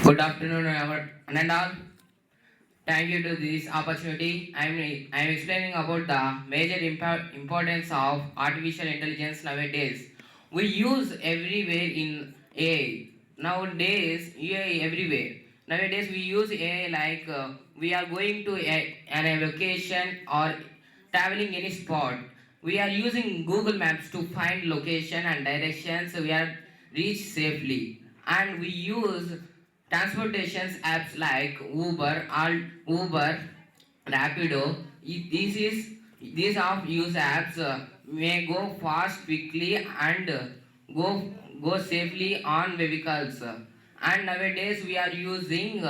Good afternoon, one and all. Thank you to this opportunity. I'm explaining about the major importance of artificial intelligence nowadays. We use everywhere in AI. Nowadays, AI everywhere. Nowadays, we use AI like we are going to an location or traveling any spot. We are using Google Maps to find location and directions. We are reach safely, and we use transportation apps like Uber, Rapido. These of use apps may go fast, quickly, and go safely on vehicles. And nowadays we are using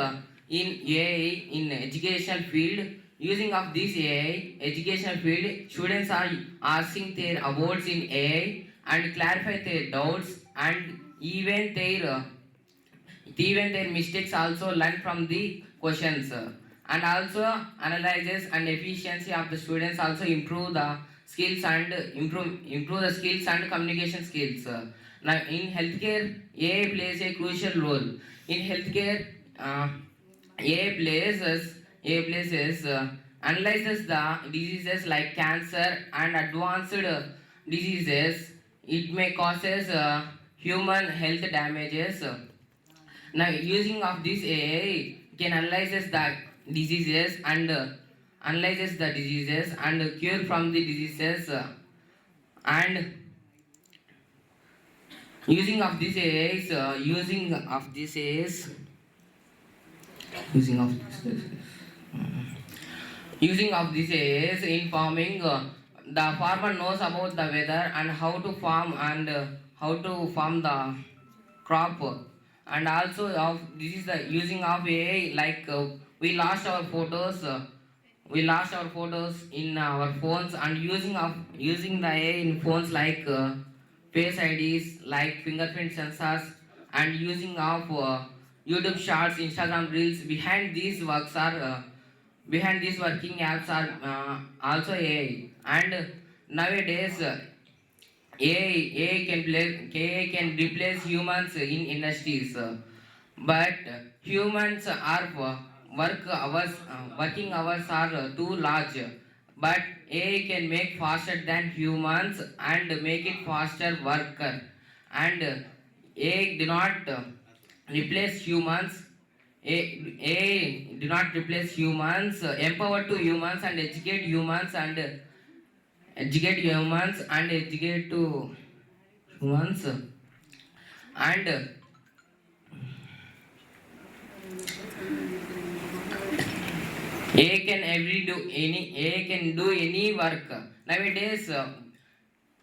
in AI in education field. Using of this AI education field, students are asking their awards in AI and clarify their doubts and even their mistakes also learn from the questions, and also analyzes and efficiency of the students also improve the skills and improve the skills and communication skills. Now in healthcare, AI plays a crucial role in healthcare. AI places analyzes the diseases like cancer and advanced diseases. It may causes human health damages. Now, using of this AI can analyzes the diseases and cure from the diseases, and using of this AI is using of this using of this AI is in farming. The farmer knows about the weather and how to farm the crop, and also of this is the using of AI like we lost our photos in our phones, and using the AI in phones like face IDs like fingerprint sensors, and using of YouTube Shorts, Instagram Reels. Behind these working apps are also AI, and nowadays AI can replace humans in industries, but humans are working hours are too large. But AI can make faster than humans and make it faster worker, and AI do not replace humans. AI do not replace humans. Empower to humans and educate humans and educate to humans, and AI can do any work nowadays.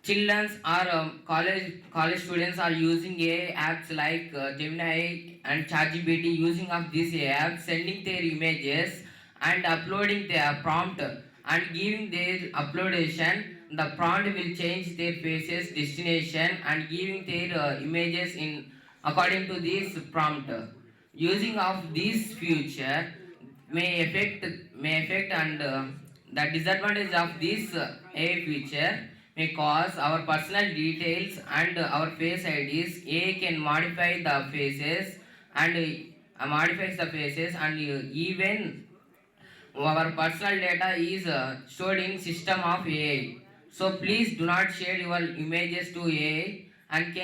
Children or college students are using AI apps like Gemini and ChatGPT. Using of these AI apps, sending their images and uploading their prompt and giving their uploadation. The prompt will change their faces, destination, and giving their images in according to this prompt. Using of this future may affect, and the disadvantage of this AI feature may cause our personal details and our face IDs. AI can modifies the faces, and even our personal data is stored in system of AI. So please do not share your images to AI, and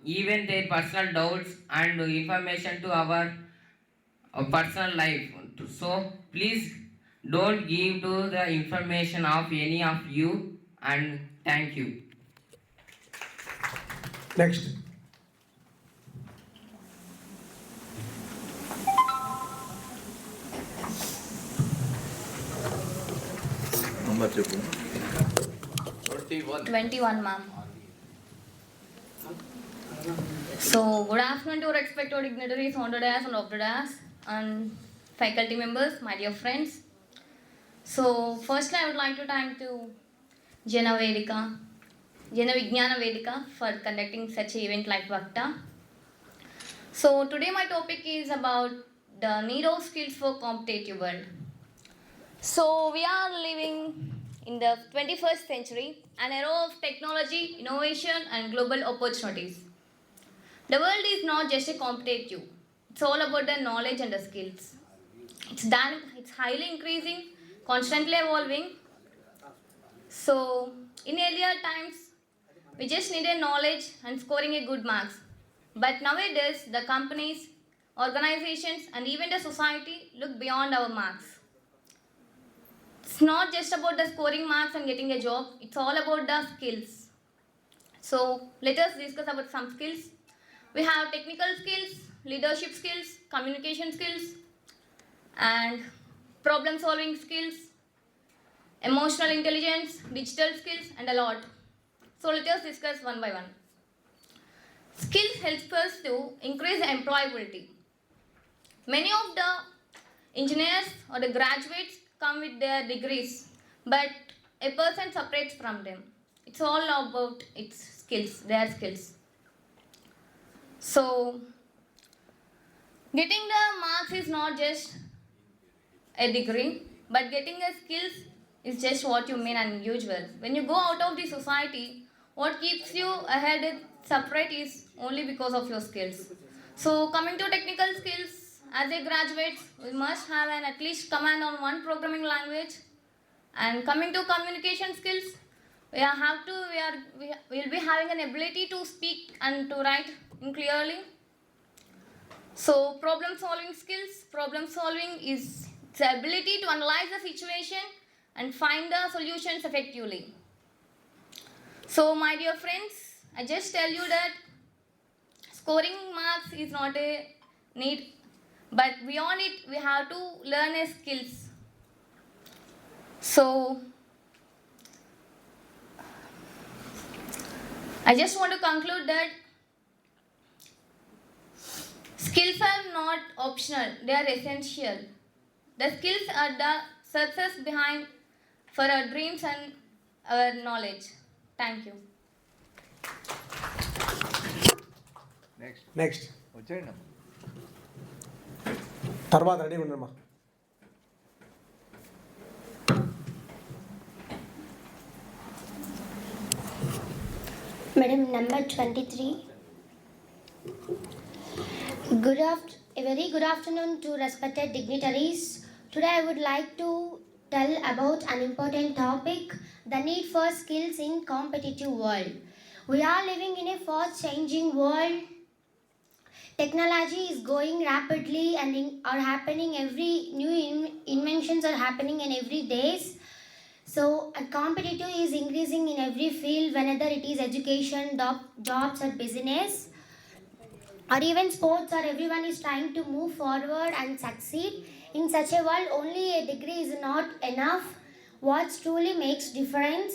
even their personal doubts and information to our personal life. So please don't give to the information of any of you, and thank you. Next. Number చెప్పు 21, ma'am. So, good afternoon to our respected dignitaries, honored as and opted as, and faculty members, my dear friends. So, firstly, I would like to thank to Jana Vijnana Vedika for conducting such an event like vaktha. So, today my topic is about the need of skills for competitive world. So, we are living in the 21st century, an era of technology, innovation, and global opportunities. The world is not just a competitive, It's all about the knowledge and the skills. It's highly increasing, constantly evolving. So in earlier times, we just needed knowledge and scoring a good marks. But nowadays, the companies, organizations, and even the society look beyond our marks. It's not just about the scoring marks and getting a job, it's all about the skills. So let us discuss about some skills. We have technical skills, leadership skills, communication skills, and problem solving skills, emotional intelligence, digital skills, and a lot. So let us discuss one by one. Skills helps us to increase employability. Many of the engineers or the graduates come with their degrees, but a person separates from them. It's all about its skills, their skills. So, getting the marks is not just a degree, but getting a skills is just what you mean and usual. When you go out of the society, what keeps you ahead and separate is only because of your skills. So coming to technical skills, as a graduate, we must have an at least command on one programming language. And coming to communication skills, we'll be having an ability to speak and to write in clearly. So problem solving skills, problem solving is the ability to analyze the situation and find the solutions effectively. So my dear friends, I just tell you that scoring marks is not a need, but beyond it we have to learn a skills. So I just want to conclude that skills are not optional, they are essential. The skills are the success behind for our dreams and our knowledge. Thank you. Next వచ్చేయండి అమ్మ. తర్వాత ready ఉండమ్మా. Madam, number 23. A very good afternoon to respected dignitaries. Today I would like to tell about an important topic, the need for skills in competitive world. We are living in a fast changing world. Technology is going rapidly and are happening every new inventions are happening in every days. So a competitive is increasing in every field, whether it is education, jobs or business or even sports, or everyone is trying to move forward and succeed. In such a world, only a degree is not enough. What truly makes difference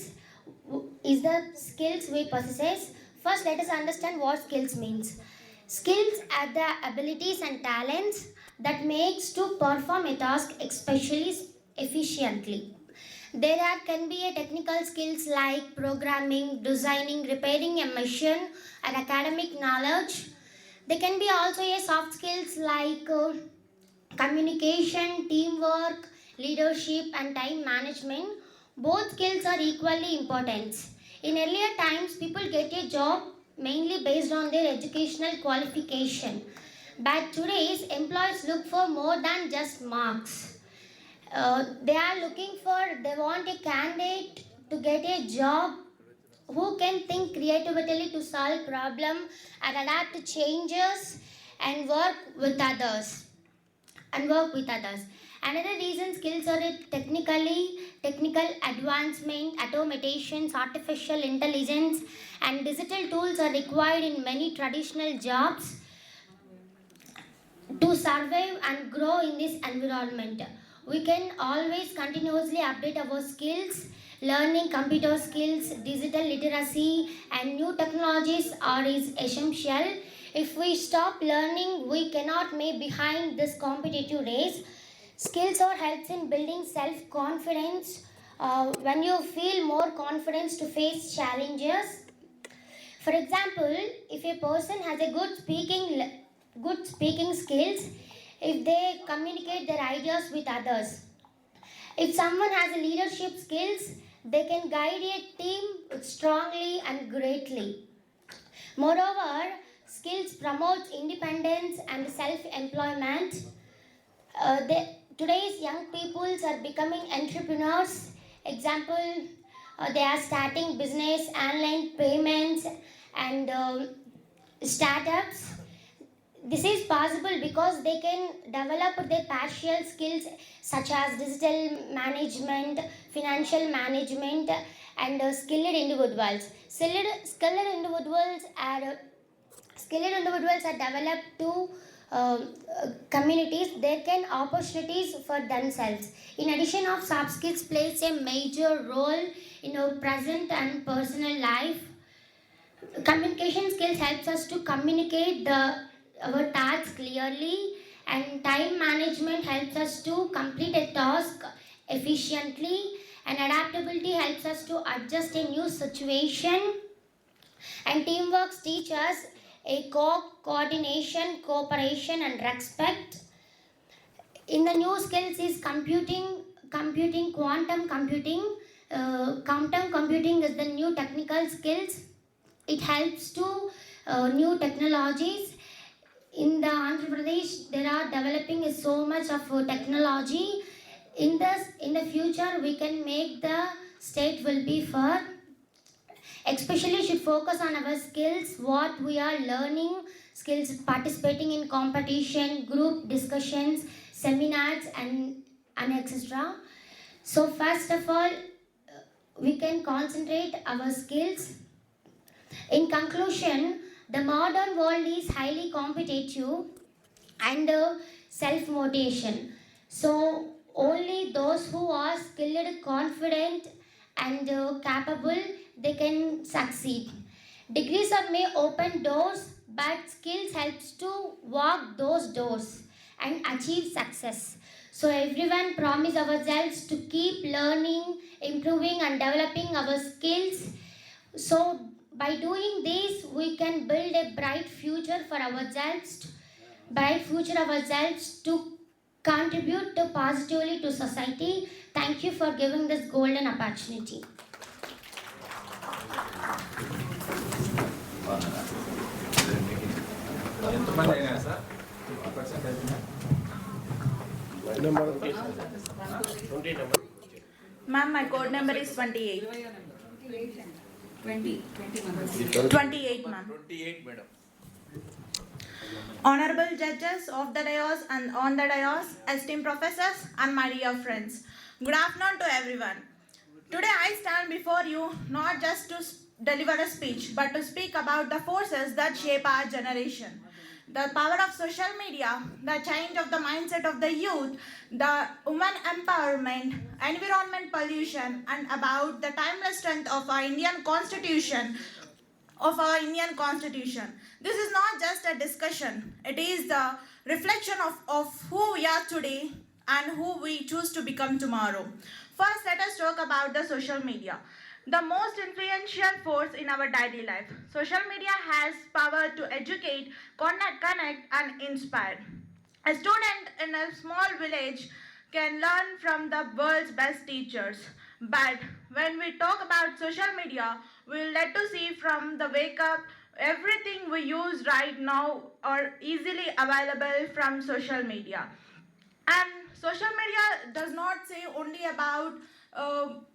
is the skills we possess. First, let us understand what skills means. Skills are the abilities and talents that makes to perform a task especially efficiently. Can be a technical skills like programming, designing, repairing a machine, and academic knowledge. They can be also a soft skills like communication, teamwork, leadership, and time management. Both skills are equally important. In earlier times, people get a job mainly based on their educational qualification. But today's employees look for more than just marks. They want a candidate to get a job who can think creatively to solve problems and adapt to changes and work with others. Another reason skills are technical advancement, automations, artificial intelligence, and digital tools are required in many traditional jobs to survive and grow in this environment. We can always continuously update our skills. Learning computer skills, digital literacy, and new technologies is essential. If we stop learning, we cannot be behind this competitive race. Skills are helps in building self-confidence. When you feel more confidence to face challenges. For example, if a person has a good speaking skills, if they communicate their ideas with others. If someone has a leadership skills, they can guide a team strongly and greatly. Moreover, Skills promotes independence and self-employment. Today's young peoples are becoming entrepreneurs. Example, they are starting business, online payments, and startups. This is possible because they can develop their partial skills such as digital management, financial management, and skilled individuals. Skilled individuals are developed to communities. They can opportunities for themselves. In addition of soft skills plays a major role in our present and personal life. Communication skills helps us to communicate our tasks clearly, and time management helps us to complete a task efficiently, and adaptability helps us to adjust a new situation, and teamwork teaches us a coordination, cooperation, and respect. In the new skills is quantum computing. Quantum computing is the new technical skills. It helps to new technologies. In the Andhra Pradesh, there are developing so much of technology. In the future, we can make the state will be for. Especially should focus on our skills, what we are learning, skills participating in competition, group discussions, seminars, and etc. So first of all, we can concentrate our skills. In conclusion, the modern world is highly competitive and self-motivation. So only those who are skilled, confident, and capable, they can succeed. Degrees are may open doors, but skills helps to walk those doors and achieve success. So everyone promise ourselves to keep learning, improving, and developing our skills. So by doing this, we can build a bright future for ourselves, to contribute to positively to society. Thank you for giving this golden opportunity. ఎంతమంది అయినా sir percentage Ma'am, my code number is 28. 28, ma'am. 28 madam. Honorable judges of the dais and on the dais, esteemed professors and my dear friends. Good afternoon to everyone. Today I stand before you not just to deliver a speech, but to speak about the forces that shape our generation. The power of social media, the change of the mindset of the youth, the women empowerment, environment pollution, and about the timeless strength of our Indian Constitution. This is not just a discussion, it is the reflection of who we are today and who we choose to become tomorrow. First, let us talk about the social media. The most influential force in our daily life. Social media has power to educate, connect, and inspire. A student in a small village can learn from the world's best teachers. But when we talk about social media, we'll let to see from the wake up, everything we use right now are easily available from social media. And social media does not say only about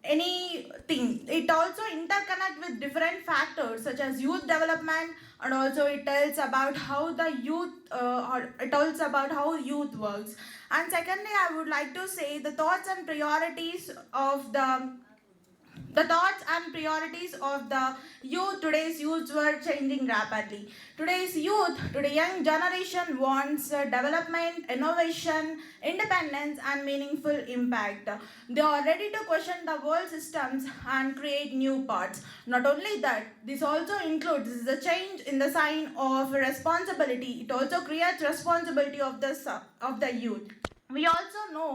anything. It also interconnect with different factors such as youth development, and also it tells about how the youth it tells about how youth works. And secondly, I would like to say the thoughts and priorities of the youth. Today's youths were changing rapidly. Today young generation wants development, innovation, independence, and meaningful impact. They are ready to question the world systems and create new paths. Not only that, this also includes the change in the sign of responsibility. It also creates responsibility of the youth. We also know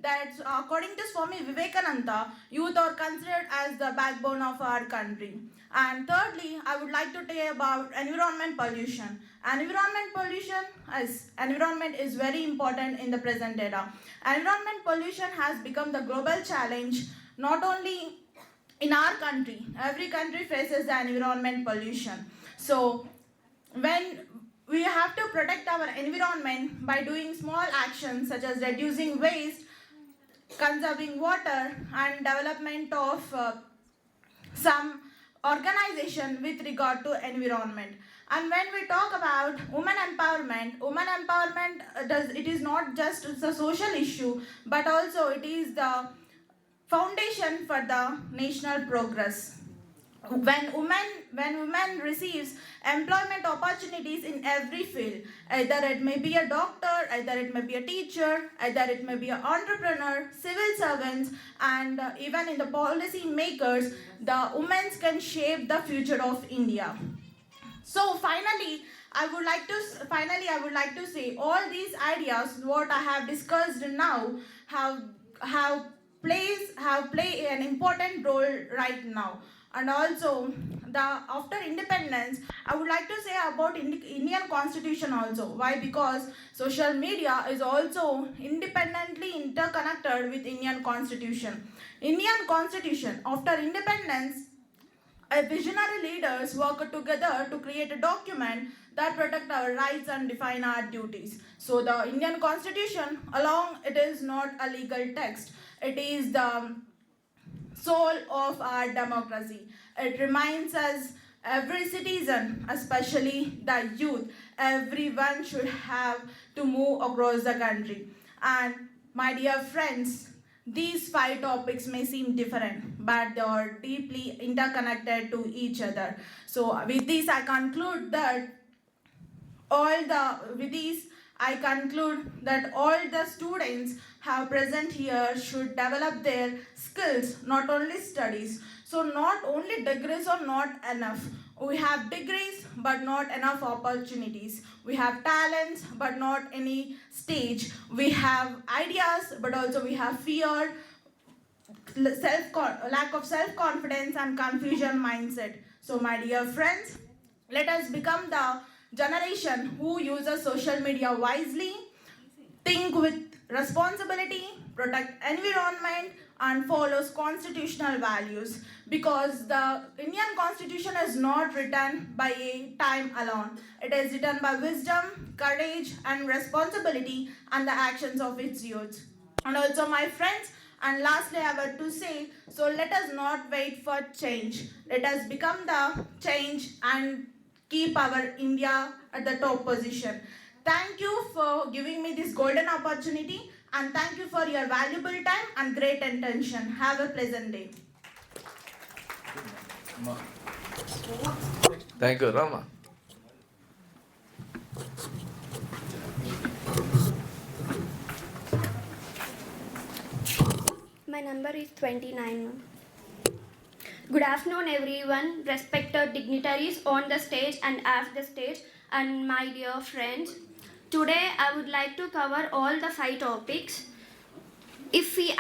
that according to Swami Vivekananda, youth are considered as the backbone of our country. And thirdly, I would like to tell you about environment pollution. Environment is very important in the present era. Environment pollution has become the global challenge, not only in our country. Every country faces the environment pollution. So when we have to protect our environment by doing small actions such as reducing waste, conserving water, and development of some organization with regard to environment. And when we talk about women empowerment does it is not just a social issue, but also it is the foundation for the national progress. When women receives employment opportunities in every field, either it may be a doctor, either it may be a teacher, either it may be an entrepreneur, civil servants, and even in the policy makers, the women can shape the future of India. So I would like to say all these ideas what I have discussed now have have have play an important role right now. And also the after independence, I would like to say about Indian constitution also. Why? Because social media is also independently interconnected with Indian constitution. Indian constitution after independence, visionary leaders work together to create a document that protect our rights and define our duties. So the Indian Constitution, along it is not a legal text. It is the soul of our democracy. It reminds us every citizen, especially the youth, everyone should have to move across the country. And my dear friends, these five topics may seem different, but they are deeply interconnected to each other. So with this, I conclude that I conclude that all the students have present here should develop their skills, not only studies. So not only degrees are not enough. We have degrees but not enough opportunities. We have talents but not any stage. We have ideas but also we have fear, lack of self-confidence and confusion mindset. So my dear friends, let us become the generation who uses social media wisely, think with responsibility, protect environment, and follows constitutional values. Because the Indian Constitution is not written by a time alone. It is written by wisdom, courage, and responsibility and the actions of its youth. And also, my friends, and lastly, I want to say, so let us not wait for change. Let us become the change and keep our India at the top position. Thank you for giving me this golden opportunity, and thank you for your valuable time and great attention. Have a pleasant day. Thank you, Rama. My number is 29. Good afternoon, everyone, respected dignitaries on the stage and off the stage, and my dear friends. Today, I would like to cover all the 5 topics. Today,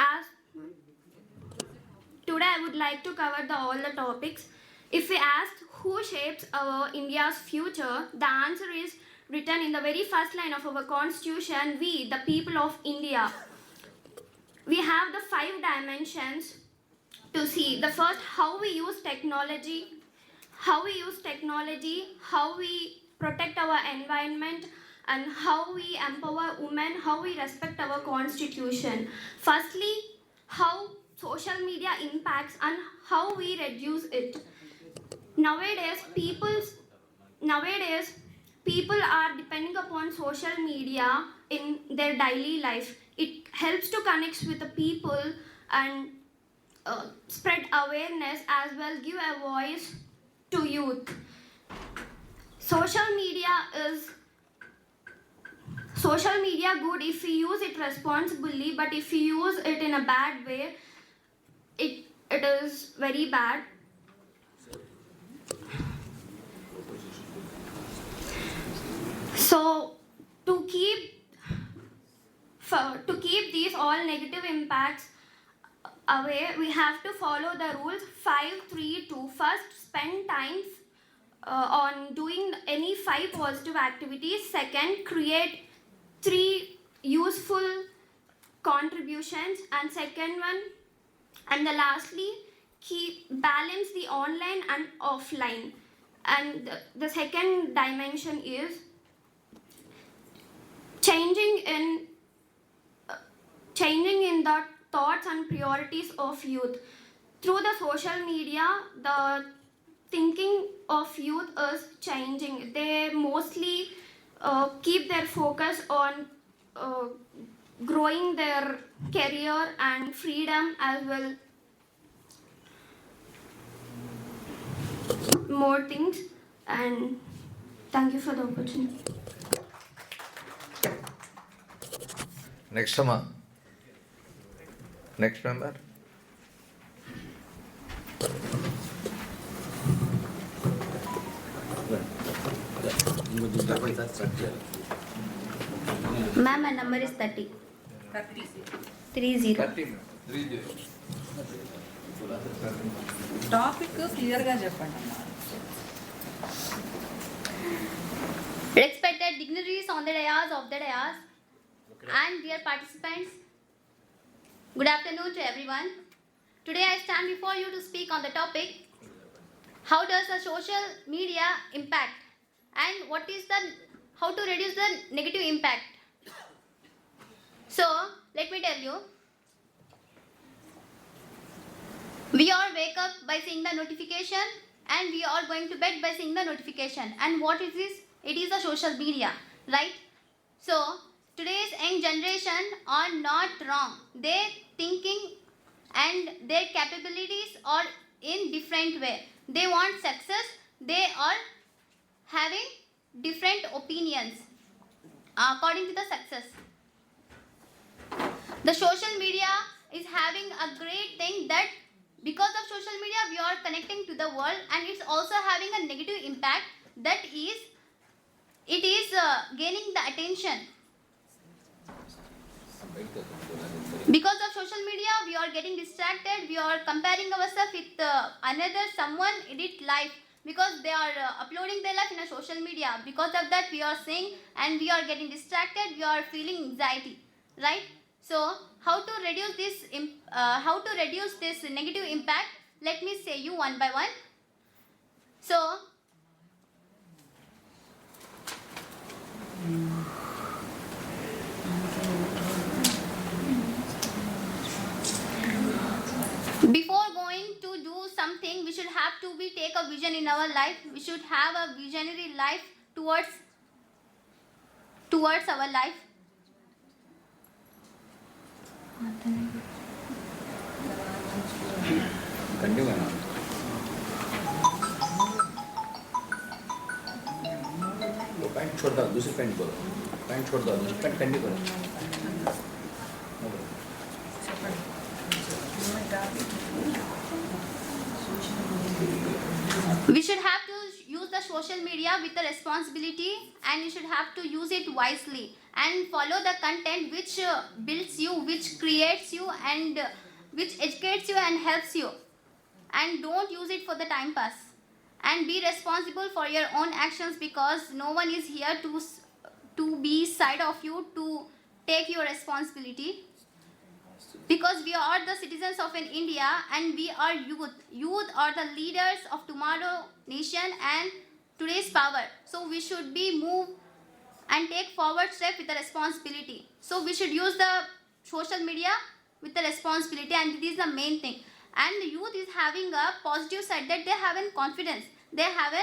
I would like to cover all the topics. If we ask who shapes our India's future, the answer is written in the very first line of our constitution: we, the people of India. We have the 5 dimensions to see. The first, how we use technology, how we protect our environment, and how we empower women, how we respect our constitution. Firstly, how social media impacts and how we reduce it. Nowadays, people are depending upon social media in their daily life. It helps to connect with the people and spread awareness, as well give a voice to youth. Social media good if we use it responsibly, but if we use it in a bad way, it is very bad. So to keep these all negative impacts away, we have to follow the rules 5-3-2. First, spend time on doing any 5 positive activities. Second, create 3 useful contributions. And second one, and the lastly, keep balance the online and offline. And the second dimension is changing in the thoughts and priorities of youth. Through the social media, the thinking of youth is changing. They mostly keep their focus on uh, growing their career and freedom as well. More things, and thank you for the opportunity. Next Amma. Next member. Ma'am, my number is 30. 30. 30. Topic క్లియర్గా చెప్పండి. Respected dignitaries on the dais, and dear participants, good afternoon to everyone. Today I stand before you to speak on the topic, how does the social media impact, and how to reduce the negative impact. So, let me tell you, we all wake up by seeing the notification, and we are going to bed by seeing the notification. And what is this? It is a social media, right? So today's young generation are not wrong. Their thinking and their capabilities are in different way. They want success. They are having different opinions according to the success. The social media is having a great thing that because of social media we are connecting to the world, and it's also having a negative impact, that is it is gaining the attention. Because of social media we are getting distracted, we are comparing ourselves with another someone edit life, because they are uploading their life in a social media. Because of that we are seeing and we are getting distracted, we are feeling anxiety, right? So how to reduce this negative impact, let me say you one by one. So before going to do something, we should have to take a vision in our life. We should have a visionary life towards our life. Pant छोड़ दो, दूसरी pant करो. Pant छोड़ दो, दूसरी pant continue करो. We should have to use the social media with a responsibility, and you should have to use it wisely and follow the content which builds you, which creates you, and which educates you and helps you, and don't use it for the time pass. And be responsible for your own actions, because no one is here to be side of you to take your responsibility. Because we are the citizens of an India, and we are youth. Youth are the leaders of tomorrow nation and today's power. So we should be move and take forward step with the responsibility. So we should use the social media with the responsibility, and this is the main thing. And the youth is having a positive side, that they have confidence. They have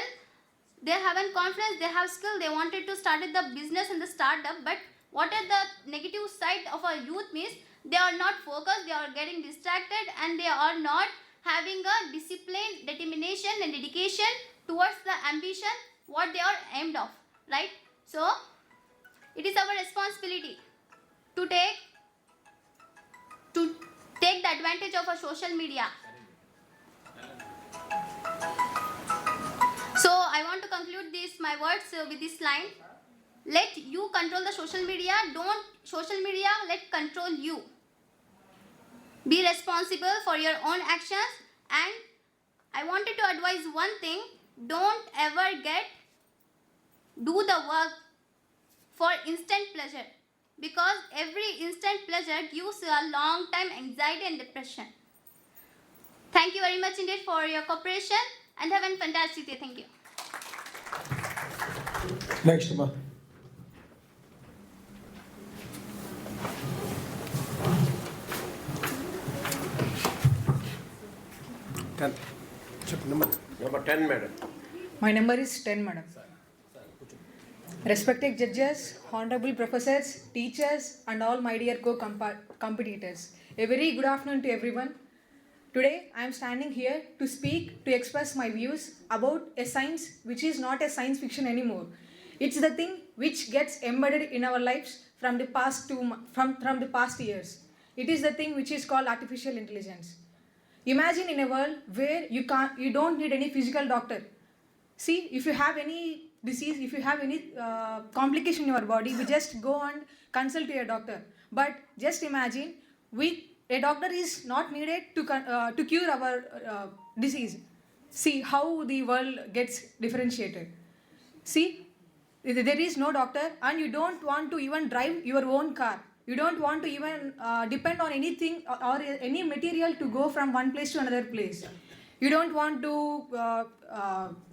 confidence, they have skill, they wanted to start the business and the startup. But what are the negative side of a youth means, they are not focused, they are getting distracted, and they are not having a discipline, determination and dedication towards the ambition what they are aimed of, right? So it is our responsibility to take the advantage of a social media. So I want to conclude my words with this line: let you control the social media, don't social media let control you. Be responsible for your own actions. And I wanted to advise one thing: don't ever do the work for instant pleasure, because every instant pleasure gives you a long time anxiety and depression. Thank you very much indeed for your cooperation, and have a fantastic day. Thank you. Next, ma. Number 10, madam. My number is 10, madam. Respected judges, honorable professors, teachers, and all my dear co-competitors. A very good afternoon to everyone. Today, I am standing here to speak, to express my views about a science which is not a science fiction anymore. It's the thing which gets embedded in our lives from the past from the past years. It is the thing which is called artificial intelligence. Imagine in a world where you don't need any physical doctor. See, if you have any disease, if you have any complication in your body, we just go and consult to a doctor. But just imagine, a doctor is not needed to cure our disease. See how the world gets differentiated. See, there is no doctor, and you don't want to even drive your own car. You don't want to even depend on anything or any material to go from one place to another place. You don't want to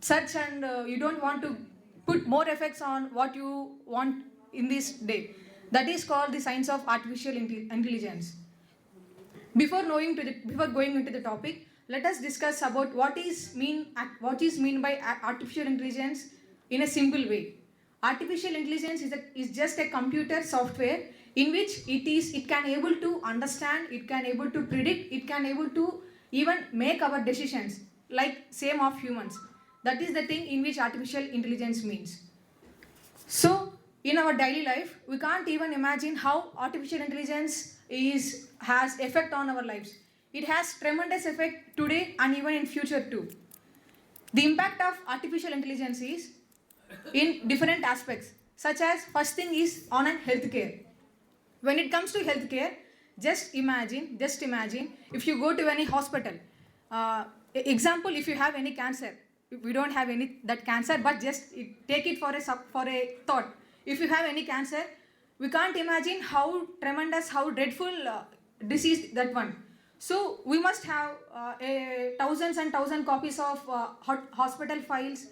search, and you don't want to put more effects on what you want in this day. That is called the science of artificial intelligence. Before going into the topic, let us discuss about what is mean by artificial intelligence in a simple way. Artificial intelligence is just a computer software in which it can able to understand, it can able to predict, it can able to even make our decisions like same of humans. That is the thing in which artificial intelligence means. So in our daily life, we can't even imagine how artificial intelligence has effect on our lives. It has tremendous effect today and even in future too. The impact of artificial intelligence is in different aspects, such as first thing is on healthcare. When it comes to healthcare, just imagine if you go to any hospital. Example, if you have any cancer, we don't have any that cancer, but just take it for a thought. If you have any cancer, we can't imagine how tremendous, how dreadful disease that one. So we must have thousands and thousands copies of hospital files,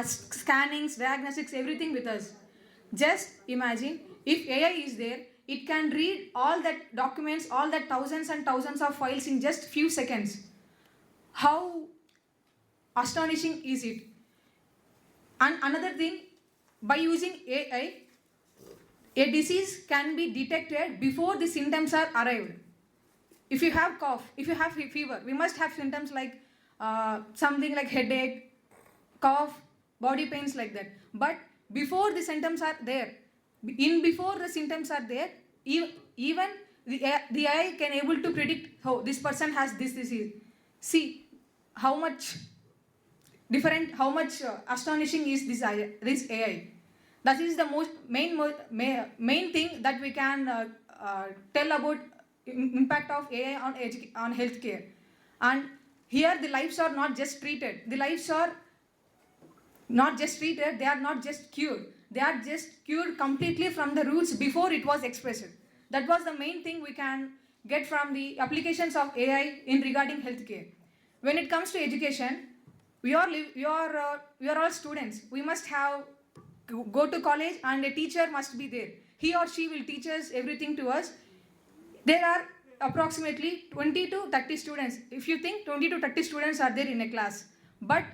scannings, diagnostics, everything with us. Just imagine if AI is there, it can read all that documents, all that thousands and thousands of files in just few seconds. How astonishing is it? And another thing, by using AI, a disease can be detected before the symptoms are arrived. If you have cough, if you have fever, we must have symptoms like something like headache, cough, body pains like that. But before the symptoms are there, before the symptoms are there, even the AI can able to predict how this person has this disease. See how much different, how much astonishing is this AI. That is the main thing that we can tell about impact of AI on healthcare. And here the lives are not just treated. The lives are not just treated, they are not just cured. They are just cured completely from the roots before it was expressed. That was the main thing we can get from the applications of AI in regarding healthcare. When it comes to education, we are all students. We must go to college, and a teacher must be there. He or she will teach us everything to us. There are approximately 20 to 30 students. If you think 20 to 30 students are there in a class, but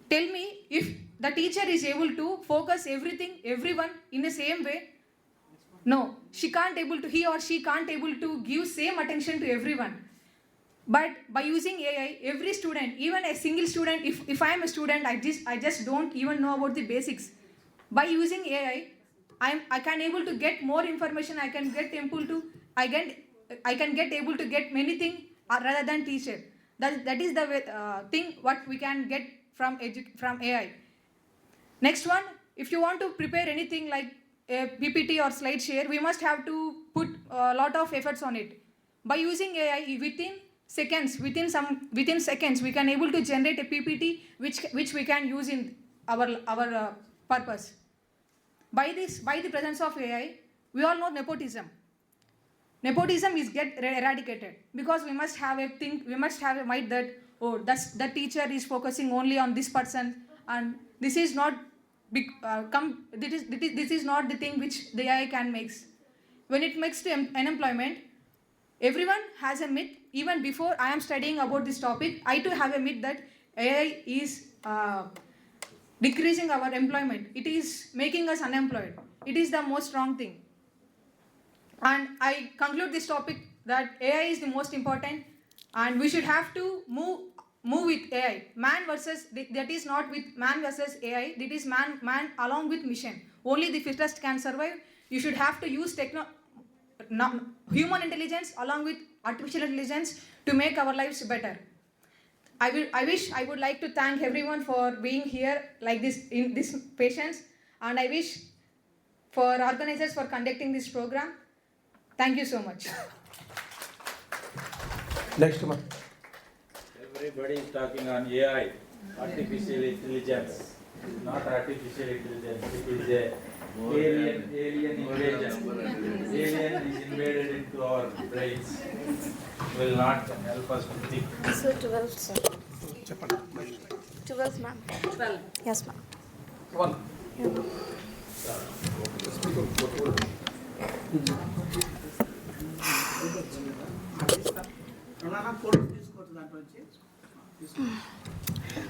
tell me if the teacher is able to focus everyone in the same way. No, he or she can't able to give same attention to everyone. But by using AI, every student, even a single student, if I am a student, I just don't even know about the basics. By using AI, I can able to get more information. I can get able to get many things rather than teacher. That is the thing what we can get from AI. Next one, if you want to prepare anything like a PPT or slide share, we must have to put a lot of efforts on it. By using AI, within seconds, we can able to generate a PPT which we can use in our purpose. By the presence of AI, we all know nepotism. Nepotism is get eradicated because we must have a mind that the teacher is focusing only on this person, and this is not this is not the thing which the AI can make. When it makes to unemployment, everyone has a myth. Even before I am studying about this topic, I too have a myth that AI is decreasing our employment. It is making us unemployed. It is the most wrong thing. And I conclude this topic that AI is the most important, and we should have to move with AI. Man versus, that is not with man versus AI. That is man along with mission. Only the fittest can survive. You should have to use human intelligence along with artificial intelligence to make our lives better. I would like to thank everyone for being here like this in this patience, and I wish for organizers for conducting this program. Thank you so much. Next one. Everybody is talking on AI, artificial intelligence. It is not artificial intelligence. It is a alien invasion. Alien is invaded into our brains. Will not help us to think. So 12, sir. 12, ma'am. 12. Yes, ma'am. One.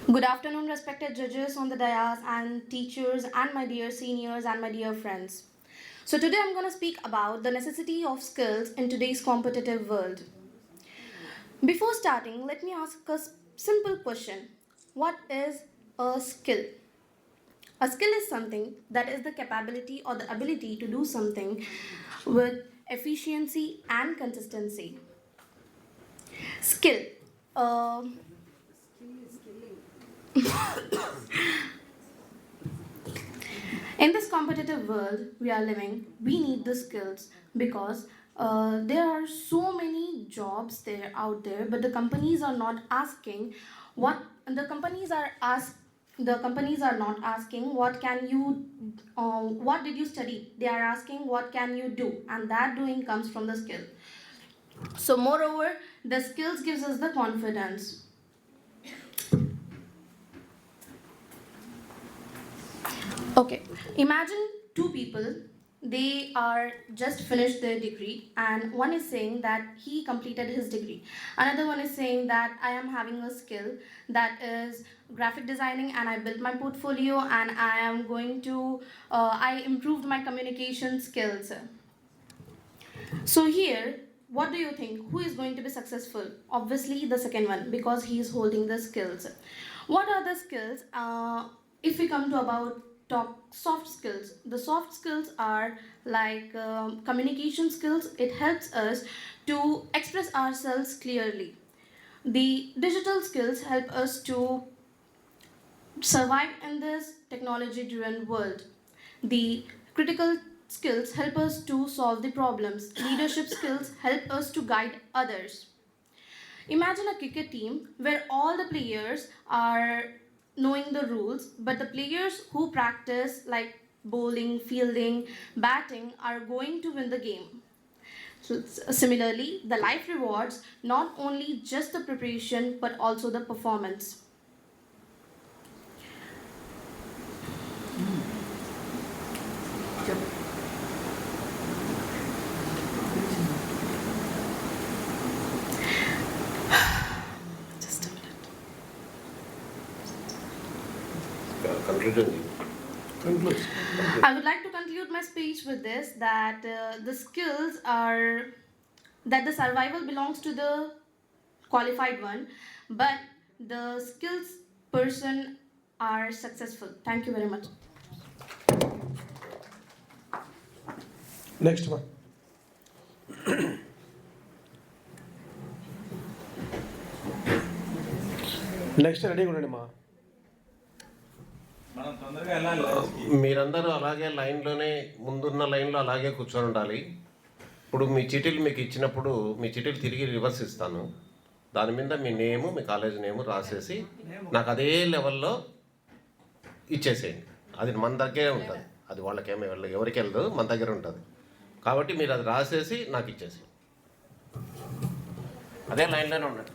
Good afternoon, respected judges on the dais and teachers and my dear seniors and my dear friends. So today I'm going to speak about the necessity of skills in today's competitive world. Before starting, let me ask a simple question. What is a skill? A skill is something that is the capability or the ability to do something with efficiency and consistency. Skill. In this competitive world we are living, we need the skills because there are so many jobs there out there, but the companies are not asking what the companies are not asking what can you what did you study. They are asking what can you do, and that doing comes from the skill. So moreover, the skills gives us the confidence. Okay, imagine two people, they are just finished their degree, and one is saying that he completed his degree. Another one is saying that I am having a skill that is graphic designing and I built my portfolio and I am going to, I improved my communication skills. So here, what do you think? Who is going to be successful? Obviously the second one, because he is holding the skills. What are the skills? If we come to talk soft skills, the soft skills are like communication skills. It helps us to express ourselves clearly. The digital skills help us to survive in this technology driven world. The critical skills help us to solve the problems. Leadership skills help us to guide others. Imagine a cricket team where all the players are knowing the rules, but the players who practice like bowling, fielding, batting are going to win the game. So similarly, the life rewards not only just the preparation but also the performance. Just a minute. I would like to conclude my speech with this, that the skills are that the survival belongs to the qualified one, but the skills person are successful. Thank you very much. Next one. Next రెడీగా ఉండండి మా మనం తొందరగా వెళ్ళాలి. మీరందరూ అలాగే లైన్లోనే ముందున్న లైన్లో అలాగే కూర్చొని ఉండాలి. ఇప్పుడు మీ చీటీలు మీకు ఇచ్చినప్పుడు మీ చీటీలు తిరిగి రివర్స్ ఇస్తాను. దాని మీద మీ నేము, మీ కాలేజ్ నేము రాసేసి నాకు అదే లెవెల్లో ఇచ్చేసేయండి. అది మన దగ్గరే ఉంటుంది. అది వాళ్ళకేమీ ఎవరికి వెళ్ళదు, మన దగ్గర ఉంటుంది. కాబట్టి మీరు అది రాసేసి నాకు ఇచ్చేసి అదే లైన్లోనే ఉండండి.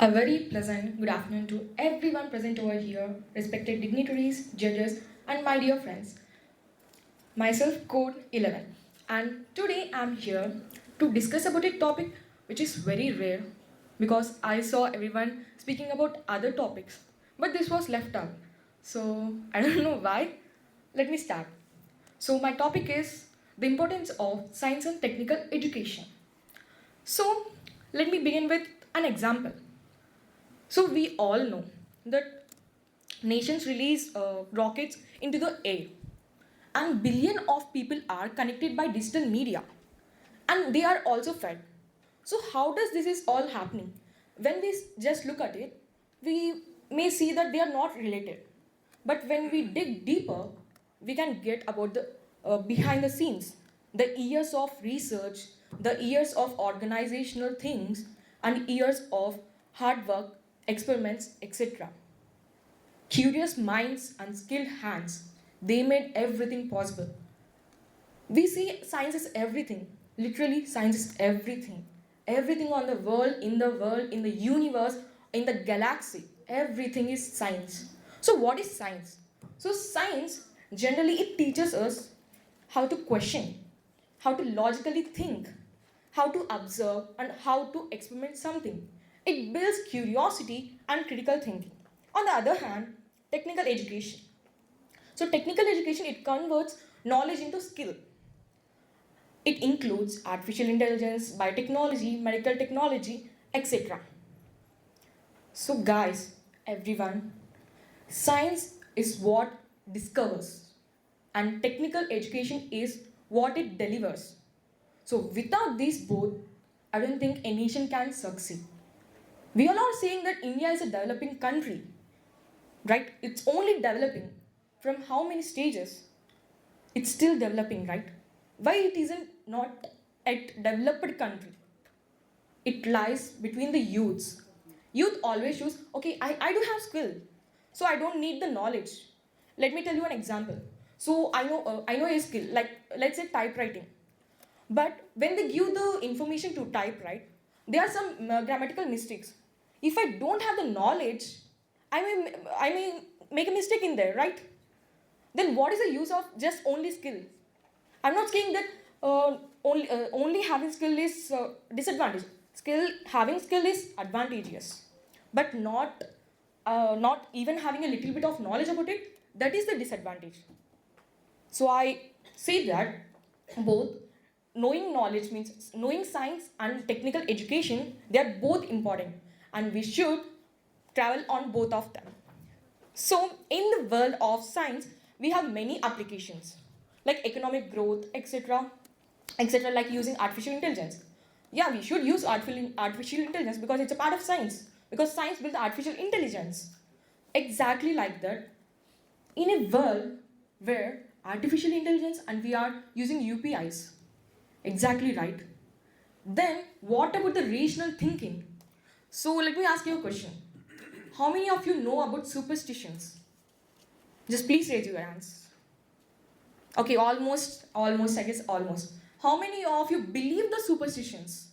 A very pleasant good afternoon to everyone present over here, respected dignitaries, judges, and my dear friends. Myself, Code 11, and today I'm here to discuss about a topic which is very rare because I saw everyone speaking about other topics, but this was left out. So I don't know why. Let me start. So my topic is the importance of science and technical education. So let me begin with an example. So we all know that nations release rockets into the air, and billion of people are connected by digital media, and they are also fed. So how does this is all happening? When we just look at it, we may see that they are not related. But when we dig deeper, we can get about the behind the scenes, the years of research, the years of organizational things, and years of hard work, experiments, etc. Curious minds and skilled hands, they made everything possible. We see science is everything. Literally, science is everything. Everything on the world, in the universe, in the galaxy, everything is science. So, what is science? So, science generally it teaches us how to question, how to logically think, how to observe, and how to experiment something. It builds curiosity and critical thinking. On the other hand, technical education. So, technical education it converts knowledge into skill. It includes artificial intelligence, biotechnology, medical technology, etc. So, guys, everyone, science is what discovers, and technical education is what it delivers. So, without these both, I don't think a nation can succeed. We all are saying that India is a developing country, right? It's only developing. From how many stages? It's still developing, right? Why it isn't not a developed country? It lies between the youths. Youth always choose, okay, I do have skill, so I don't need the knowledge. Let me tell you an example. So I know a skill, like let's say typewriting. But when they give the information to type, right, there are some grammatical mistakes. If I don't have the knowledge, I may make a mistake in there, right? Then what is the use of just only skill? I'm not saying that only having skill is disadvantage. Having skill is advantageous, but not even having a little bit of knowledge about it. That is the disadvantage. So I say that both knowing knowledge means knowing science and technical education. They are both important, and we should travel on both of them. So, in the world of science, we have many applications like economic growth, etc., like using artificial intelligence. Yeah, we should use artificial intelligence because it's a part of science, because science builds artificial intelligence. Exactly like that, in a world where artificial intelligence and we are using UPIs, exactly right. Then, what about the rational thinking? So, let me ask you a question. How many of you know about superstitions? Just please raise your hands. Okay, almost, I guess almost. How many of you believe the superstitions?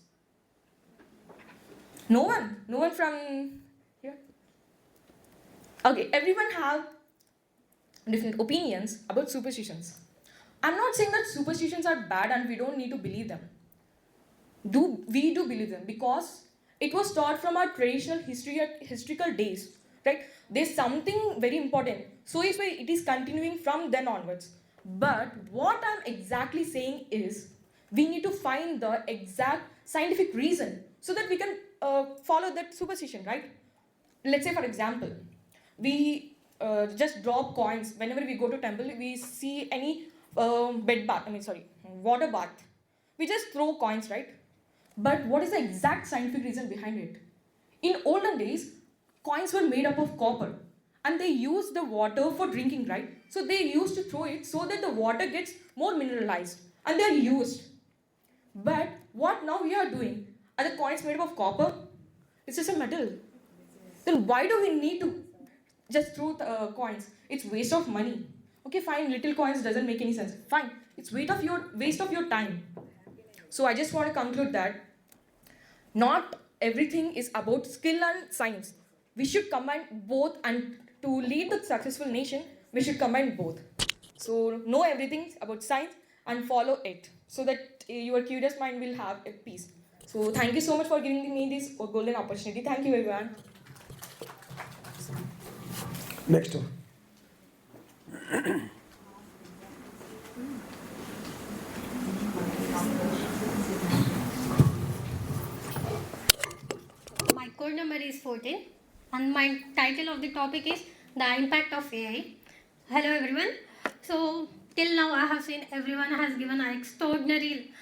No one from here? Okay, everyone have different opinions about superstitions. I'm not saying that superstitions are bad and we don't need to believe them. We do believe them because it was taught from our traditional historical days, right? There's something very important. So is why it is continuing from then onwards. But what I'm exactly saying is we need to find the exact scientific reason so that we can follow that superstition, right? Let's say, for example, we just drop coins whenever we go to temple. We see any water bath. We just throw coins, right? But what is the exact scientific reason behind it? In olden days, coins were made up of copper and they used the water for drinking, right? So they used to throw it so that the water gets more mineralized and they are used. But what now we are doing? Are the coins made up of copper? It's just a metal. Then why do we need to just throw coins? It's waste of money. Okay, fine, little coins doesn't make any sense. Fine, it's waste of your time. So I just want to conclude that not everything is about skill and science. We should combine both, and to lead the successful nation, we should combine both. So know everything about science and follow it, so that your curious mind will have a peace. So thank you so much for giving me this golden opportunity. Thank you everyone. Next. My code number is 14 and my title of the topic is The Impact of AI. Hello everyone. So till now I have seen everyone has given an extraordinary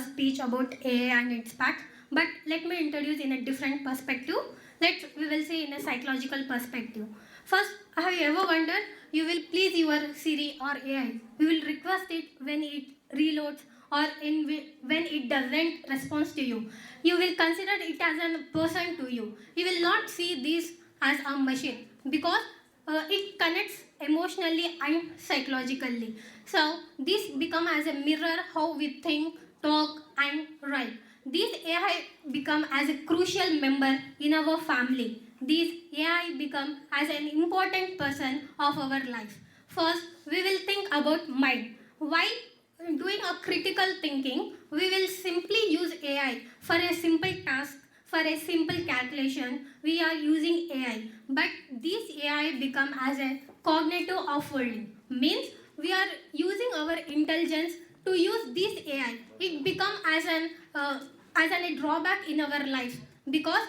speech about AI and its impact. But let me introduce in a different perspective. We will say in a psychological perspective. First, have you ever wondered you will please your Siri or AI? We will request it when it reloads or when it doesn't respond to you. You will consider it as a person to you. You will not see this as a machine because it connects emotionally and psychologically. So this become as a mirror how we think, talk and write. These AI become as a crucial member in our family. These AI become as an important person of our life. First, we will think about mind. While doing a critical thinking, we will simply use AI for a simple task, for a simple calculation. We are using AI, but this AI become as a cognitive offloading. Means we are using our intelligence to use this AI. It become as a drawback in our life because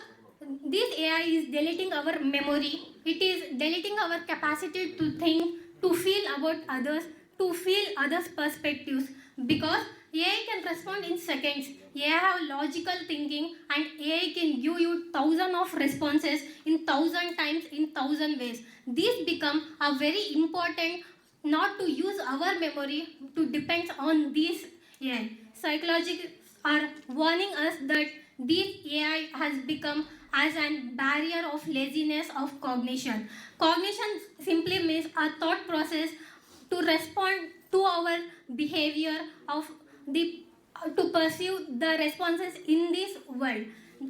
this AI is deleting our memory. It is deleting our capacity to think, to feel about others, to feel others' perspectives because AI can respond in seconds. AI have logical thinking and AI can give you thousands of responses in 1,000 times in 1,000 ways. This become a very important not to use our memory to depend on these AI. Psychologists are warning us that this AI has become as a barrier of laziness of cognition. Cognition simply means a thought process to respond to our behavior of the to pursue the responses in this world.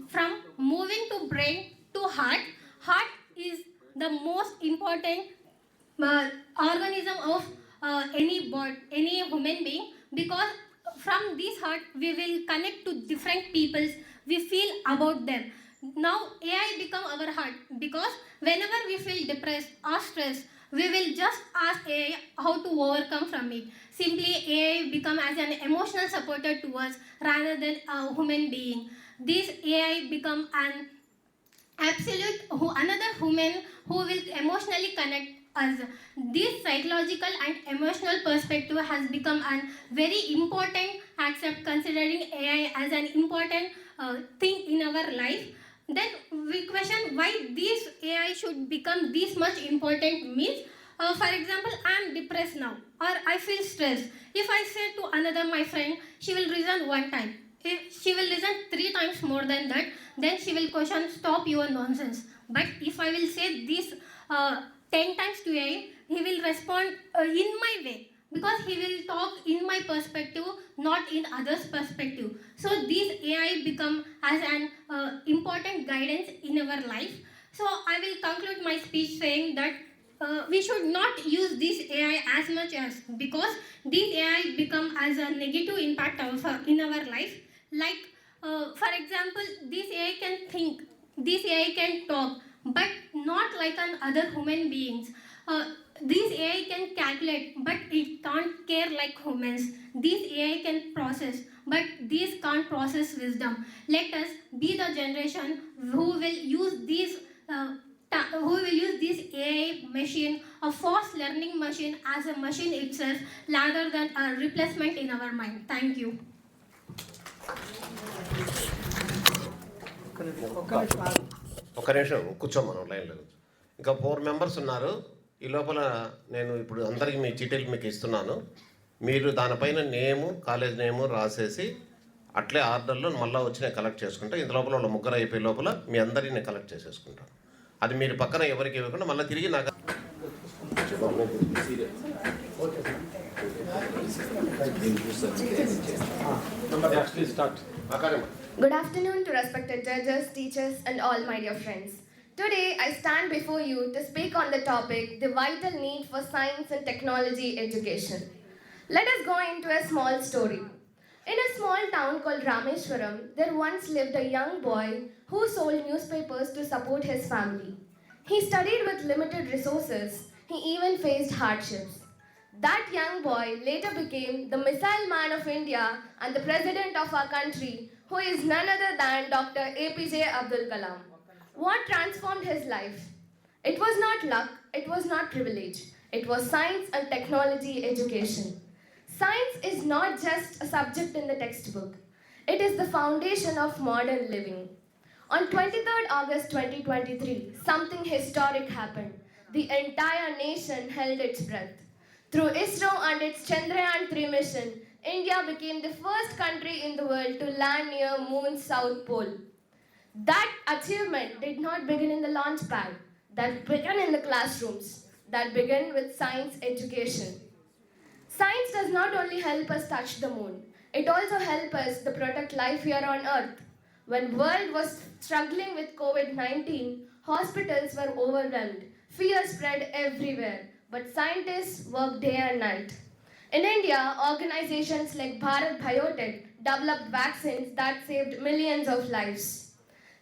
From moving to brain to heart, heart is the most important organism of any human being because from this heart we will connect to different peoples, we feel about them. Now AI become our heart because whenever we feel depressed or stressed, we will just ask AI how to overcome from it. Simply AI become as an emotional supporter to us rather than a human being. This AI become an another human who will emotionally connect us. This psychological and emotional perspective has become a very important aspect considering AI as an important thing in our life. Then we question why this AI should become this much important means for example, I am depressed now or I feel stressed. If I say to another my friend, she will reason one time. If she will listen 3 times more than that, then she will question, stop your nonsense. But if I will say this 10 times to AI, he will respond in my way because he will talk in my perspective, not in others' perspective. So this AI become as an important guidance in our life. So I will conclude my speech saying that we should not use this AI as much as because this AI become as a negative impact in our life. Like for example, this AI can think, this AI can talk, but not like an other human beings. This AI can calculate, but it can't care like humans. This AI can process, but this can't process wisdom. Let us be the generation who will use these. Who will use this AI machine, a fast learning machine, as a machine itself rather than a replacement in our mind. Thank you. ఒక నిమిషం కూర్చోమను లైన్లో. ఇంకా 4 members ఉన్నారు. ఈ లోపల నేను ఇప్పుడు అందరికీ మీ చీటీలు మీకు ఇస్తున్నాను. మీరు దానిపైన నేము, కాలేజ్ నేము రాసేసి అట్లే ఆర్డర్లో మళ్ళీ వచ్చి నేను కలెక్ట్ చేసుకుంటా. ఇంత లోపల వాళ్ళు 3 అయిపోయే లోపల మీ అందరినీ నేను కలెక్ట్ చేసేసుకుంటాను. అది మీరు పక్కన ఎవరికి ఇవ్వకుండా మళ్ళీ తిరిగి నాకు Next, start. Good afternoon to respected judges, teachers, and all my dear friends. Today, I stand before you to speak on the topic, the vital need for science and technology education. Let us go into a small story. In a small town called Rameshwaram, there once lived a young boy who sold newspapers to support his family. He studied with limited resources. He even faced hardships. That young boy later became the missile man of India and the president of our country, who is none other than Dr. APJ Abdul Kalam. What transformed his life? It was not luck, it was not privilege. It was science and technology education. Science is not just a subject in the textbook. It is the foundation of modern living. On 23rd August 2023, something historic happened. The entire nation held its breath. Through ISRO and its Chandrayaan-3 mission, India became the first country in the world to land near Moon's south pole. That achievement did not begin in the launch pad. That began in the classrooms. That began with science education. Science does not only help us touch the moon, it also helps us to protect life here on Earth. When the world was struggling with COVID-19, hospitals were overwhelmed. Fear spread everywhere, but scientists worked day and night. In India, organizations like Bharat Biotech developed vaccines that saved millions of lives.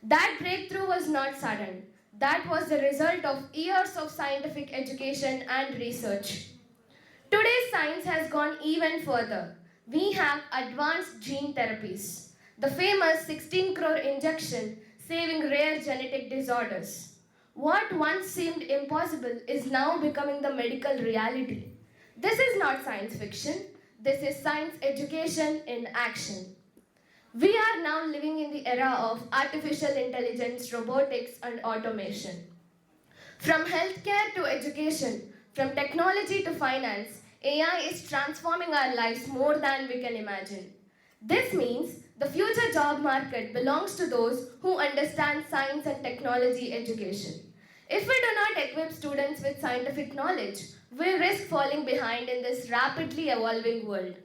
That breakthrough was not sudden. That was the result of years of scientific education and research. Today's science has gone even further. We have advanced gene therapies. The famous 16 crore injection saving rare genetic disorders. What once seemed impossible is now becoming the medical reality. This is not science fiction. This is science education in action. We are now living in the era of artificial intelligence, robotics, and automation. From healthcare to education, from technology to finance, AI is transforming our lives more than we can imagine. This means the future job market belongs to those who understand science and technology education. If we do not equip students with scientific knowledge, we risk falling behind in this rapidly evolving world.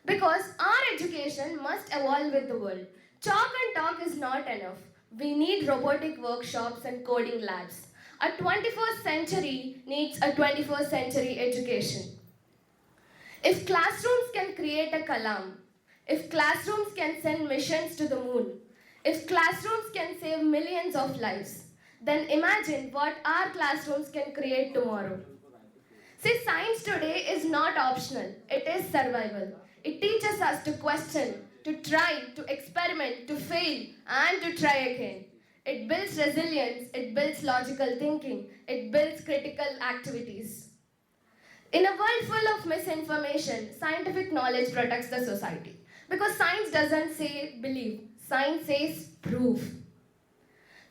Because our education must evolve with the world. Chalk and talk is not enough. We need robotic workshops and coding labs. A 21st century needs a 21st century education. If classrooms can create a Kalam, if classrooms can send missions to the moon, if classrooms can save millions of lives, then imagine what our classrooms can create tomorrow. See, science today is not optional, it is survival. It teaches us to question, to try, to experiment, to fail, and to try again. It builds resilience, it builds logical thinking, it builds critical activities. In a world full of misinformation, scientific knowledge protects the society. Because science doesn't say believe, science says prove.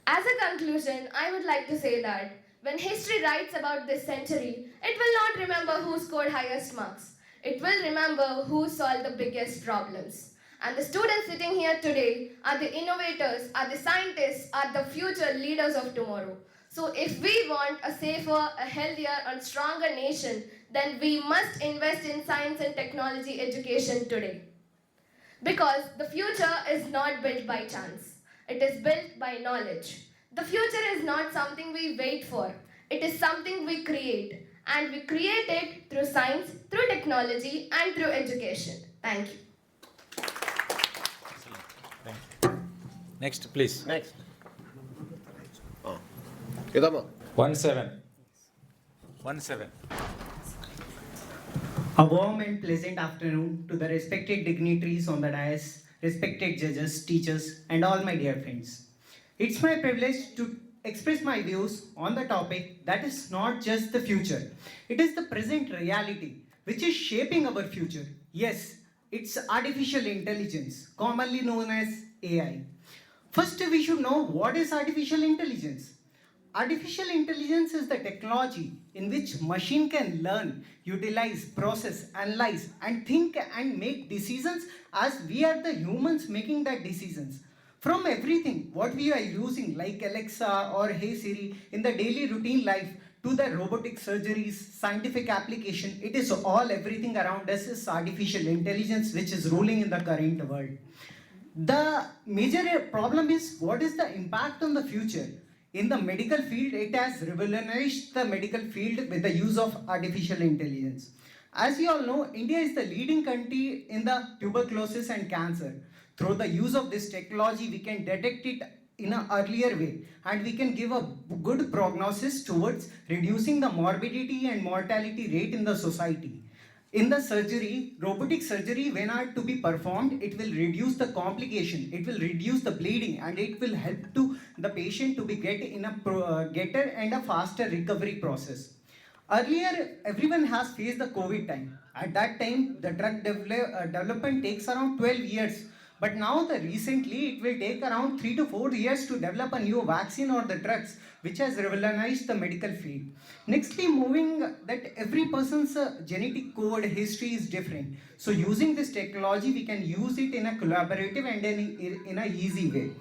As a conclusion, I would like to say that when history writes about this century, it will not remember who scored highest marks. It will remember who solved the biggest problems. And the students sitting here today are the innovators, are the scientists, are the future leaders of tomorrow. So if we want a safer, a healthier and stronger nation, then we must invest in science and technology education today. Because the future is not built by chance. It is built by knowledge. The future is not something we wait for. It is something we create. And we create it through science, through technology and through education. Thank you. Next, please. Next. 17. A warm and pleasant afternoon to the respected dignitaries on the dais, respected judges, teachers, and all my dear friends. It's my privilege to express my views on the topic that is not just the future. It is the present reality which is shaping our future. Yes, it's artificial intelligence, commonly known as AI. First, we should know what is artificial intelligence. Artificial intelligence is the technology in which machine can learn, utilize, process, analyze, and think and make decisions as we are the humans making that decisions. From everything what we are using like Alexa or Hey Siri in the daily routine life to the robotic surgeries, scientific application, it is all everything around us is artificial intelligence which is ruling in the current world. The major problem is what is the impact on the future? In the medical field, it has revolutionized the medical field with the use of artificial intelligence. As you all know, India is the leading country in the tuberculosis and cancer. Through the use of this technology, we can detect it in an earlier way and we can give a good prognosis towards reducing the morbidity and mortality rate in the society. In the surgery, robotic surgery, when are to be performed, it will reduce the complication, it will reduce the bleeding, and it will help to the patient to be get in a getter and a faster recovery process. Earlier, everyone has faced the COVID time. At that time, the drug development takes around 12 years. But now, recently, it will take around 3 to 4 years to develop a new vaccine or the drugs, which has revolutionized the medical field. Nextly, moving that every person's genetic code history is different. So, using this technology, we can use it in a collaborative and in a easy way.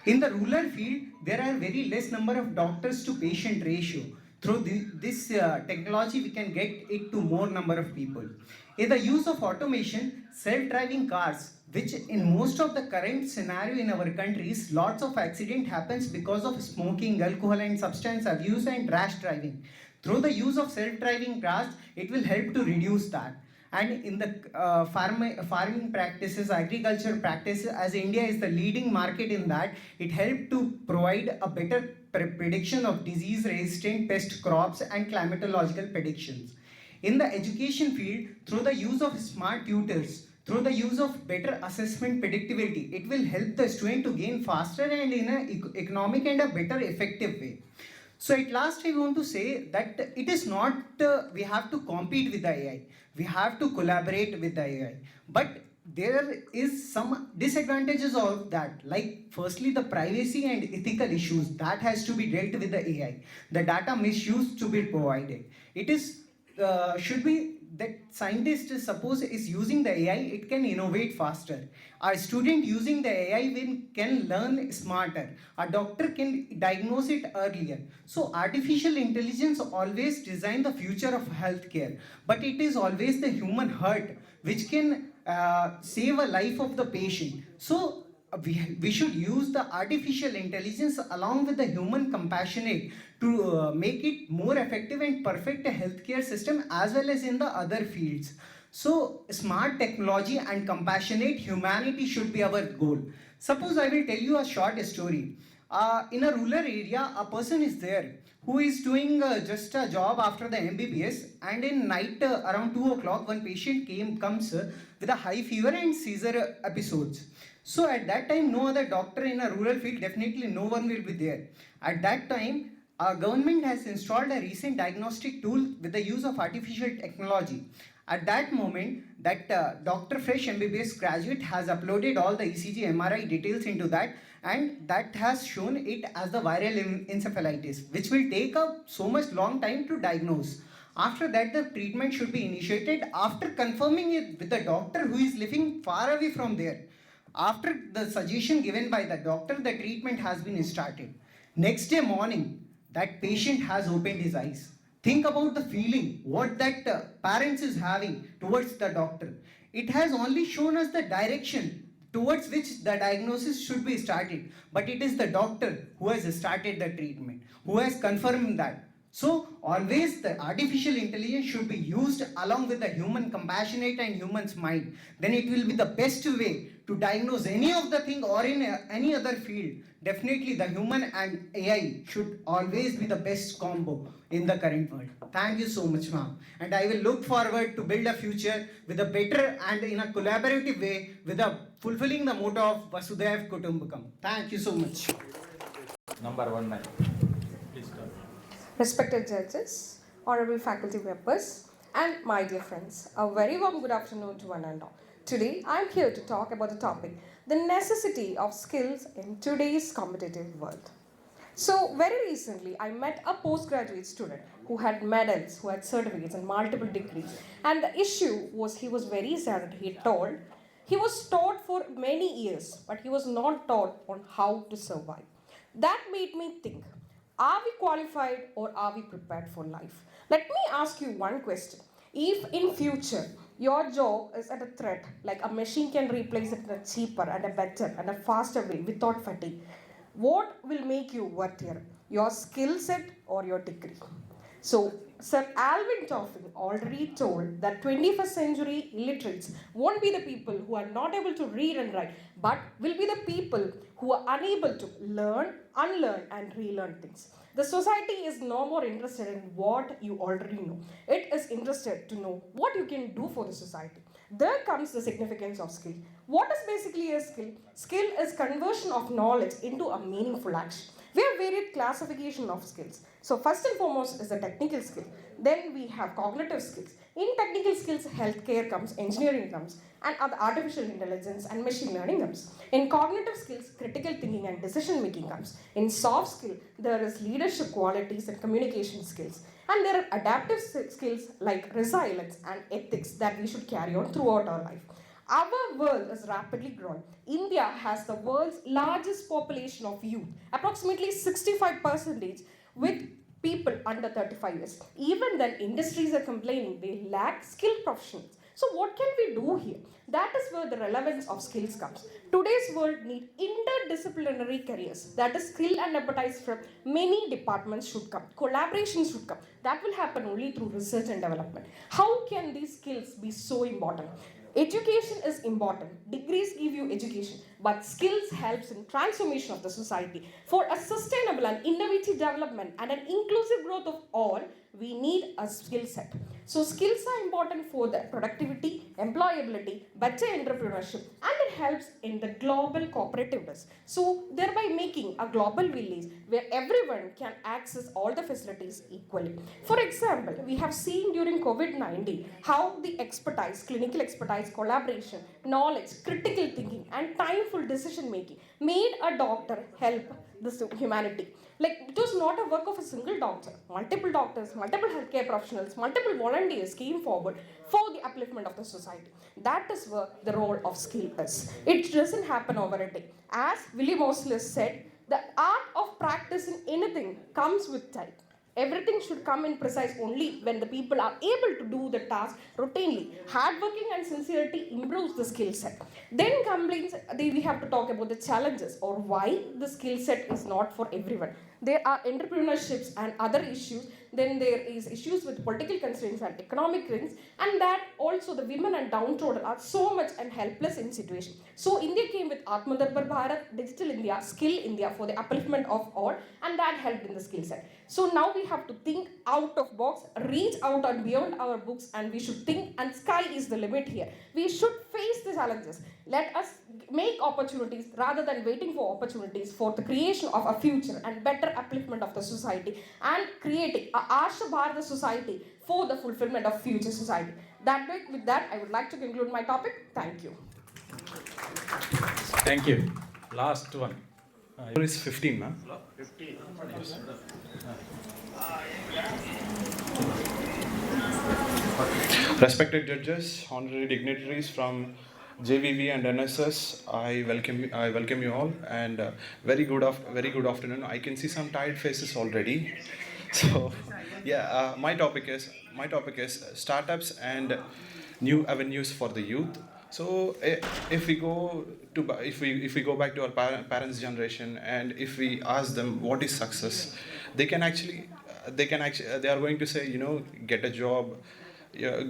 In the rural field, there are very less number of doctors to patient ratio. Through this technology, we can get it to more number of people. In the use of automation, self-driving cars, which in most of the current scenario in our countries, lots of accident happens because of smoking, alcohol and substance abuse and rash driving. Through the use of self-driving cars, it will help to reduce that. And in the farming practices, agriculture practices, as India is the leading market in that, it helped to provide a better prediction of disease-resistant pest crops and climatological predictions. In the education field, through the use of smart tutors, through the use of better assessment predictability, it will help the student to gain faster and in an economic and a better effective way. So at last, I want to say that it is not we have to compete with the AI. We have to collaborate with the AI. But there is some disadvantages of that. Like firstly, the privacy and ethical issues that has to be dealt with the AI. The data misuse to be provided. It is should be that scientist suppose is using the AI, it can innovate faster. A student using the AI can learn smarter. A doctor can diagnose it earlier. So artificial intelligence always design the future of healthcare, but it is always the human heart which can save a life of the patient. So we should use the artificial intelligence along with the human compassionate to make it more effective and perfect a healthcare system as well as in the other fields. So smart technology and compassionate humanity should be our goal. Suppose I will tell you a short story. In a rural area, a person is there who is doing just a job after the MBBS, and in night around 2 o'clock, one patient comes with a high fever and seizure episodes. So at that time, no other doctor in a rural field, definitely no one will be there. At that time, our government has installed a recent diagnostic tool with the use of artificial technology. At that moment, that Dr. Fresh MBBS graduate has uploaded all the ECG MRI details into that, and that has shown it as the viral encephalitis, which will take so much long time to diagnose. After that, the treatment should be initiated after confirming it with the doctor who is living far away from there. After the suggestion given by the doctor, the treatment has been started. Next day morning, that patient has opened his eyes. Think about the feeling, what that parents is having towards the doctor. It has only shown us the direction towards which the diagnosis should be started. But it is the doctor who has started the treatment, who has confirmed that. So always the artificial intelligence should be used along with the human compassionate and human's mind. Then it will be the best way to diagnose any of the thing or in any other field. Definitely the human and AI should always be the best combo in the current world. Thank you so much, ma'am. And I will look forward to build a future with a better and in a collaborative way with a fulfilling the motto of Vasudhaiv Kutumbakam. Thank you so much. Number 19. Please start. Respected judges, honorable faculty members, and my dear friends, a very warm good afternoon to one and all. Today, I am here to talk about the topic, the necessity of skills in today's competitive world. So, very recently, I met a postgraduate student who had medals, who had certificates and multiple degrees. And the issue was he was very sad. He told he was taught for many years, but he was not taught on how to survive. That made me think, Are we qualified or are we prepared for life? Let me ask you one question. If in future your job is at a threat, like a machine can replace it in a cheaper and a better and a faster way without fatigue, what will make you worthier? Your skill set or your degree? So, Sir Alvin Toffin already told that 21st century illiterates won't be the people who are not able to read and write, but will be the people who are unable to learn, unlearn, and relearn things. The society is no more interested in what you already know. It is interested to know what you can do for the society. There comes the significance of skill. What is basically a skill? Skill is conversion of knowledge into a meaningful action. We have varied classification of skills. So first and foremost is the technical skill. Then we have cognitive skills. In technical skills, healthcare comes, engineering comes, and other artificial intelligence and machine learning comes. In cognitive skills, critical thinking and decision making comes. In soft skill, there is leadership qualities and communication skills. And there are adaptive skills like resilience and ethics that we should carry on throughout our life. Our world is rapidly growing. India has the world's largest population of youth, approximately 65%, with people under 35 years. Even then, industries are complaining they lack skilled professionals. So, what can we do here? That is where the relevance of skills comes. Today's world needs interdisciplinary careers. That is, skill and expertise from many departments should come. Collaboration should come. That will happen only through research and development. How can these skills be so important? Education is important. Degrees give you education, but skills helps in transformation of the society. For a sustainable and innovative development and an inclusive growth of all, we need a skill set. So skills are important for the productivity, employability, better entrepreneurship, and it helps in the global cooperativeness. So thereby making a global village where everyone can access all the facilities equally. For example, we have seen during COVID-19 how the expertise, clinical expertise, collaboration, knowledge, critical thinking, and timeful decision making made a doctor help this humanity. Like, it was not a work of a single doctor. Multiple doctors, multiple healthcare professionals, multiple volunteers came forward for the upliftment of the society. That is where the role of skill is. It doesn't happen over a day. As William Osler said, the art of practicing anything comes with time. Everything should come in precise only when the people are able to do the task routinely. Hardworking and sincerity improves the skill set. Then we have to talk about the challenges or why the skill set is not for everyone. There are entrepreneurships and other issues. Then there is issues with political constraints and economic constraints, and that also the women and downtrodden are so much and helpless in situation. So India came with Atmanirbhar Bharat, Digital India, Skill India for the upliftment of all, and that helped in the skill set. So now we have to think out of box, reach out and beyond our books, and we should think, and sky is the limit here. We should face the challenges. Let us make opportunities rather than waiting for opportunities for the creation of a future and better upliftment of the society and creating a Arsha Bharata society for the fulfillment of future society. With that, I would like to conclude my topic. Thank you. Thank you. Last one. Is 15, ma'am? 15. Respected judges, honorary dignitaries from JVV and NSS, I welcome you all, and very good afternoon. I can see some tired faces already. So, yeah, my topic is startups and new avenues for the youth. So, if we go back to our parents' generation, and if we ask them what is success, they are going to say, get a job,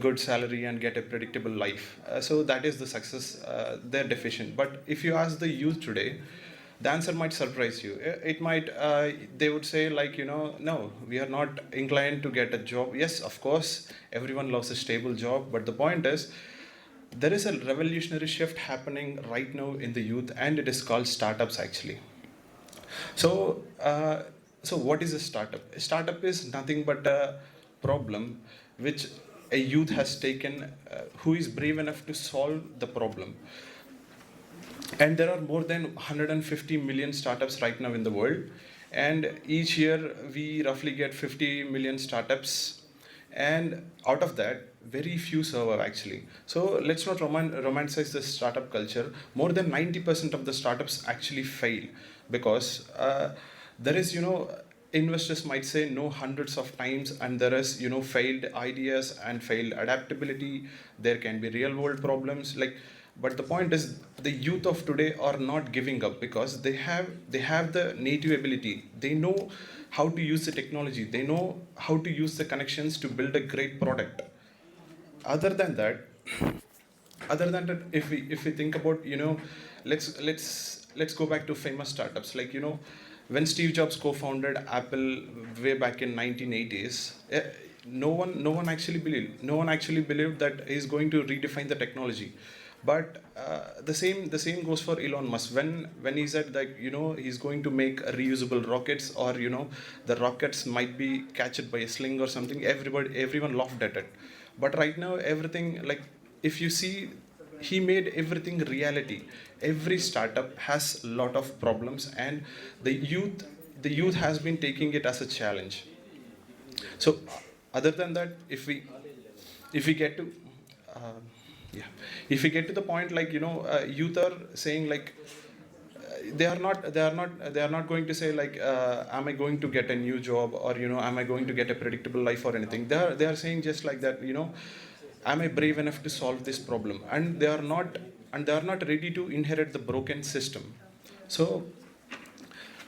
good salary, and get a predictable life. So that is the success, their definition. But if you ask the youth today, the answer might surprise you. It might, they would say no, we are not inclined to get a job. Yes, of course, everyone loves a stable job, but the point is, there is a revolutionary shift happening right now in the youth, and it is called startups actually. So, what is a startup? A startup is nothing but a problem which a youth has taken, who is brave enough to solve the problem. And there are more than 150 million startups right now in the world, and each year we roughly get 50 million startups, and out of that, very few survive actually. So let's not romanticize the startup culture. More than 90% of the startups actually fail because there is, investors might say no hundreds of times, and there is, you know, failed ideas and failed adaptability. There can be real world problems, like, but the point is the youth of today are not giving up because they have the native ability. They know how to use the technology, they know how to use the connections to build a great product. Other than that, if we think about, you know, let's go back to famous startups, like, you know, when Steve Jobs co-founded Apple way back in 1980s, no one actually believed that he's going to redefine the technology. But the same goes for Elon Musk. When he said that, you know, he's going to make reusable rockets, or, you know, the rockets might be catched by a sling or something, everyone laughed at it. But right now, everything, like, if you see, he made everything reality. Every startup has a lot of problems, and the youth has been taking it as a challenge. So other than that, if we get to uh, yeah, if we get to the point, like, you know, youth are saying, like, they are not going to say, like, am I going to get a new job, or, you know, am I going to get a predictable life or anything. They are saying just like that, you know, am I brave enough to solve this problem, and they are not ready to inherit the broken system. So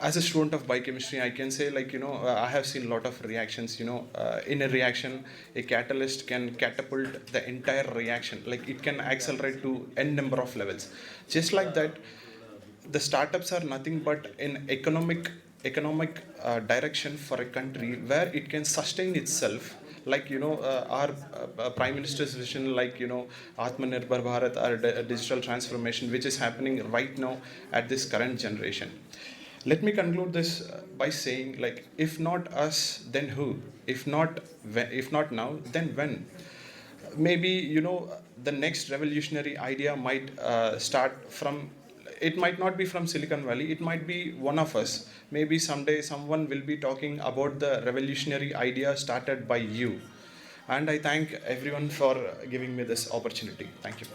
as a student of biochemistry, I can say, like, you know, I have seen a lot of reactions. You know, in a reaction, a catalyst can catapult the entire reaction, like it can accelerate to n number of levels. Just like that, the startups are nothing but an economic direction for a country where it can sustain itself. Like, you know, our prime minister's vision, like, you know, Atmanirbhar Bharat, or digital transformation, which is happening right now at this current generation. Let me conclude this by saying, like, if not us, then who? If not now, then when? Maybe, you know, the next revolutionary idea might start from, it might not be from Silicon Valley, it might be one of us. Maybe someday someone will be talking about the revolutionary idea started by you. And I thank everyone for giving me this opportunity. Thank you.